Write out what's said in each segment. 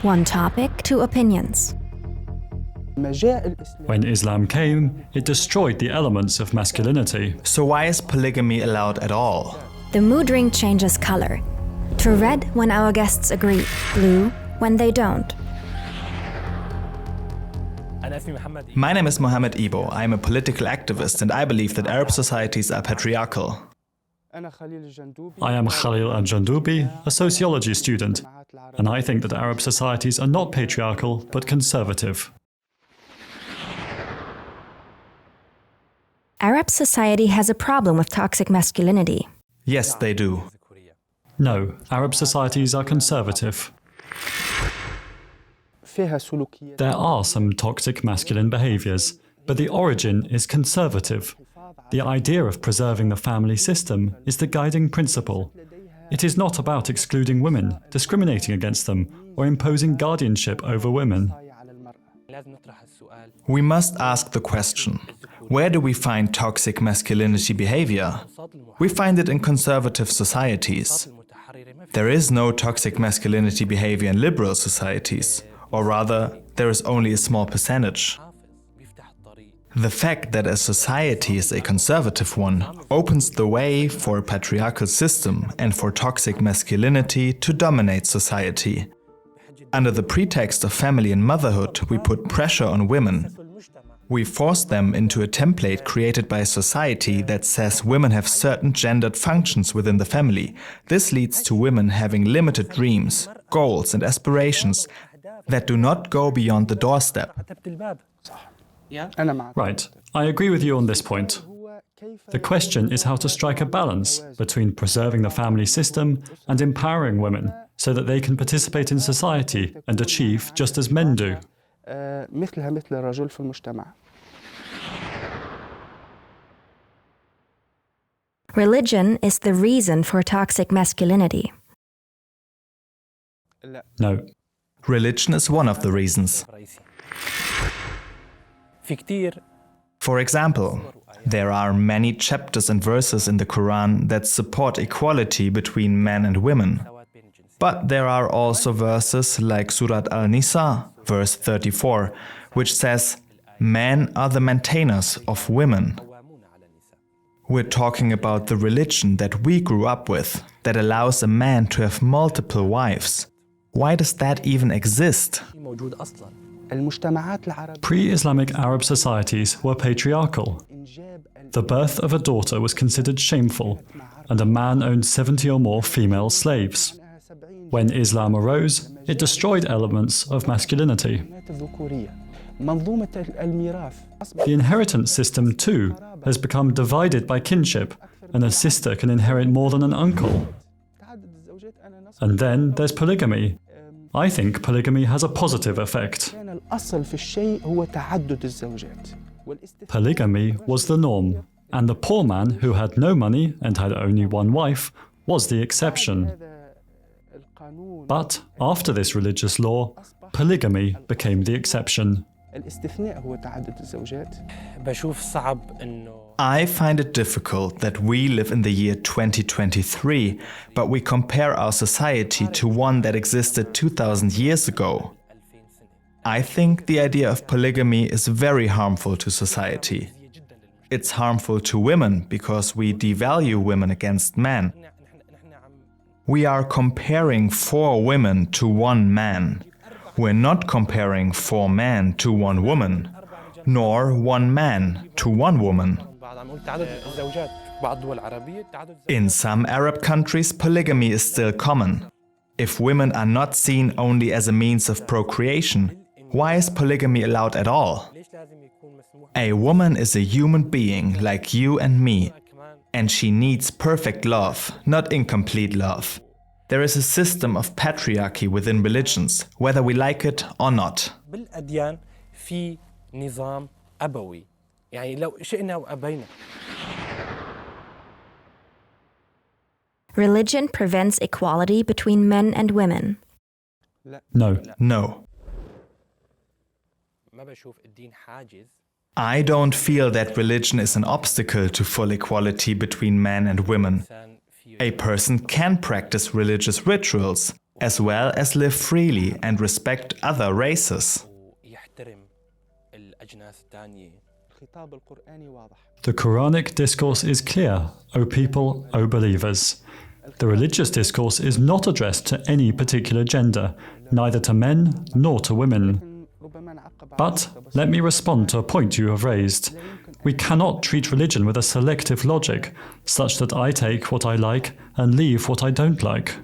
one topic, two opinions. When Islam came, it destroyed the elements of masculinity. So why is polygamy allowed at all? The Moodring changes color to red when our guests agree, blue when they don't. My name is Mohammad Ibo. I am a political activist and I believe that Arab societies are patriarchal. I am Khalil al-Jandoubi, a sociology student, and I think that Arab societies are not patriarchal but conservative. Arab society has a problem with toxic masculinity. Yes, they do. No, Arab societies are conservative. There are some toxic masculine behaviors, but the origin is conservative. The idea of preserving the family system is the guiding principle. It is not about excluding women, discriminating against them, or imposing guardianship over women. We must ask the question, where do we find toxic masculinity behavior? We find it in conservative societies. There is no toxic masculinity behavior in liberal societies, or rather, there is only a small percentage. The fact that a society is a conservative one opens the way for a patriarchal system and for toxic masculinity to dominate society. Under the pretext of family and motherhood, we put pressure on women. We force them into a template created by a society that says women have certain gendered functions within the family. This leads to women having limited dreams, goals and aspirations that do not go beyond the doorstep. Right, I agree with you on this point. The question is how to strike a balance between preserving the family system and empowering women so that they can participate in society and achieve just as men do. Religion is the reason for toxic masculinity. No. Religion is one of the reasons. For example, there are many chapters and verses in the Quran that support equality between men and women. But there are also verses like Surat Al-Nisa, verse 34, which says, "Men are the maintainers of women." We're talking about the religion that we grew up with, that allows a man to have multiple wives. Why does that even exist? Pre-Islamic Arab societies were patriarchal. The birth of a daughter was considered shameful, and a man owned 70 or more female slaves. When Islam arose, it destroyed elements of masculinity. The inheritance system, too, has become divided by kinship, and a sister can inherit more than an uncle. And then there's polygamy. I think polygamy has a positive effect. Polygamy was the norm, and the poor man who had no money and had only one wife was the exception. But after this religious law, polygamy became the exception. I find it difficult that we live in the year 2023, but we compare our society to one that existed 2000 years ago. I think the idea of polygamy is very harmful to society. It's harmful to women because we devalue women against men. We are comparing 4 women to 1 man. We're not comparing 4 men to 1 woman, nor 1 man to 1 woman. In some Arab countries, polygamy is still common. If women are not seen only as a means of procreation, why is polygamy allowed at all? A woman is a human being like you and me, and she needs perfect love, not incomplete love. There is a system of patriarchy within religions, whether we like it or not. Religion prevents equality between men and women. No. No. I don't feel that religion is an obstacle to full equality between men and women. A person can practice religious rituals, as well as live freely and respect other races. The Quranic discourse is clear, O people, O believers. The religious discourse is not addressed to any particular gender, neither to men nor to women. But let me respond to a point you have raised. We cannot treat religion with a selective logic, such that I take what I like and leave what I don't like.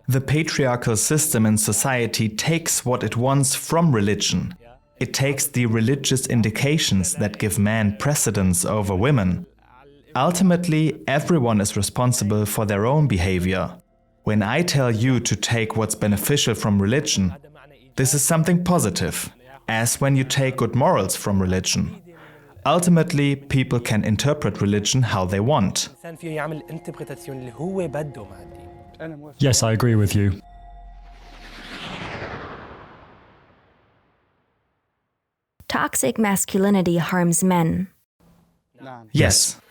The patriarchal system in society takes what it wants from religion. It takes the religious indications that give men precedence over women. Ultimately, everyone is responsible for their own behavior. When I tell you to take what's beneficial from religion, this is something positive, as when you take good morals from religion. Ultimately, people can interpret religion how they want. Yes, I agree with you. Toxic masculinity harms men. Yes.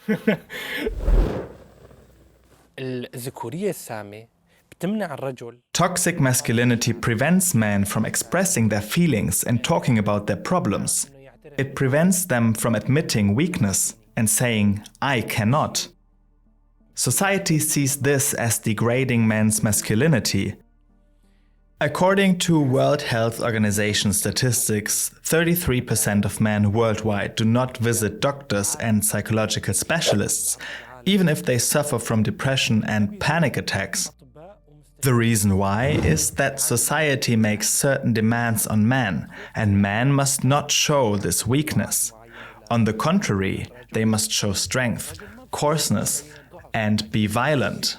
Toxic masculinity prevents men from expressing their feelings and talking about their problems. It prevents them from admitting weakness and saying, I cannot. Society sees this as degrading men's masculinity. According to World Health Organization statistics, 33% of men worldwide do not visit doctors and psychological specialists, even if they suffer from depression and panic attacks. The reason why is that society makes certain demands on men, and men must not show this weakness. On the contrary, they must show strength, coarseness, and be violent.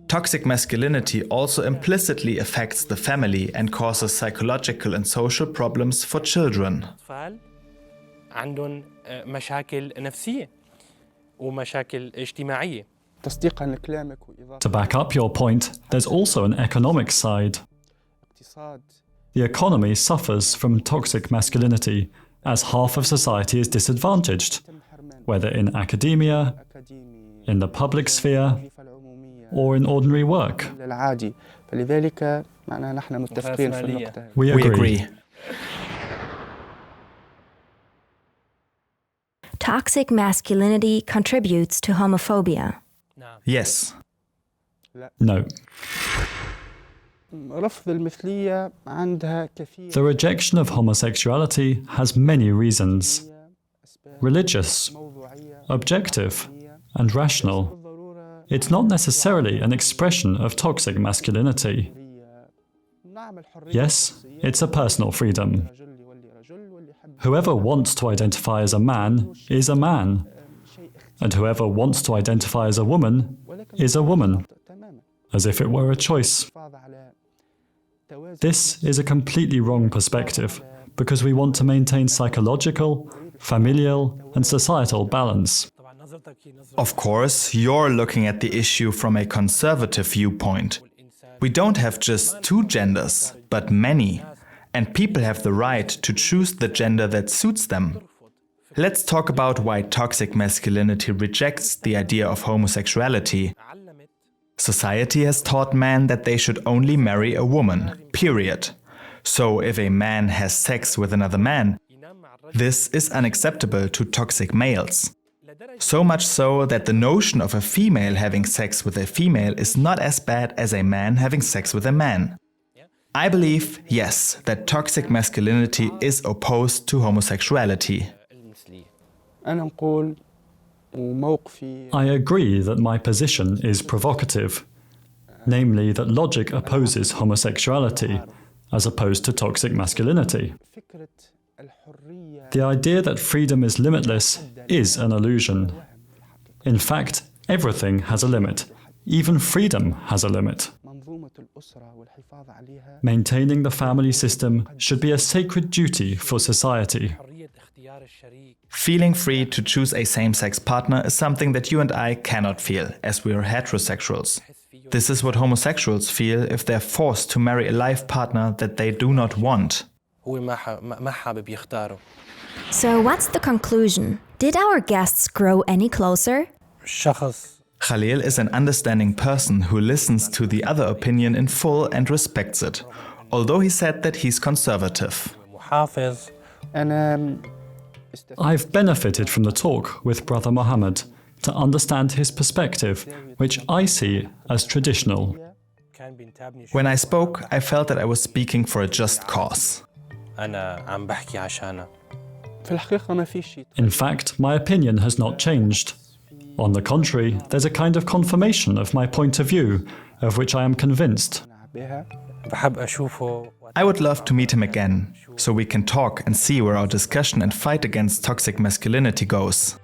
Toxic masculinity also implicitly affects the family and causes psychological and social problems for children. To back up your point, there's also an economic side. The economy suffers from toxic masculinity, as half of society is disadvantaged, whether in academia, in the public sphere, or in ordinary work. We agree. Toxic masculinity contributes to homophobia. Yes. No. The rejection of homosexuality has many reasons: religious, objective, and rational. It's not necessarily an expression of toxic masculinity. Yes, it's a personal freedom. Whoever wants to identify as a man is a man, and whoever wants to identify as a woman is a woman, as if it were a choice. This is a completely wrong perspective, because we want to maintain psychological, familial, and societal balance. Of course, you're looking at the issue from a conservative viewpoint. We don't have just two genders, but many, and people have the right to choose the gender that suits them. Let's talk about why toxic masculinity rejects the idea of homosexuality. Society has taught men that they should only marry a woman, period. So if a man has sex with another man, this is unacceptable to toxic males. So much so that the notion of a female having sex with a female is not as bad as a man having sex with a man. I believe, yes, that toxic masculinity is opposed to homosexuality. I agree that my position is provocative, namely that logic opposes homosexuality, as opposed to toxic masculinity. The idea that freedom is limitless is an illusion. In fact, everything has a limit. Even freedom has a limit. Maintaining the family system should be a sacred duty for society. Feeling free to choose a same-sex partner is something that you and I cannot feel, as we are heterosexuals. This is what homosexuals feel if they're forced to marry a life partner that they do not want. So what's the conclusion? Did our guests grow any closer? Khalil is an understanding person who listens to the other opinion in full and respects it, although he said that he's conservative. I've benefited from the talk with Brother Mohammad to understand his perspective, which I see as traditional. When I spoke, I felt that I was speaking for a just cause. In fact, my opinion has not changed. On the contrary, there's a kind of confirmation of my point of view, of which I am convinced. I would love to meet him again, so we can talk and see where our discussion and fight against toxic masculinity goes.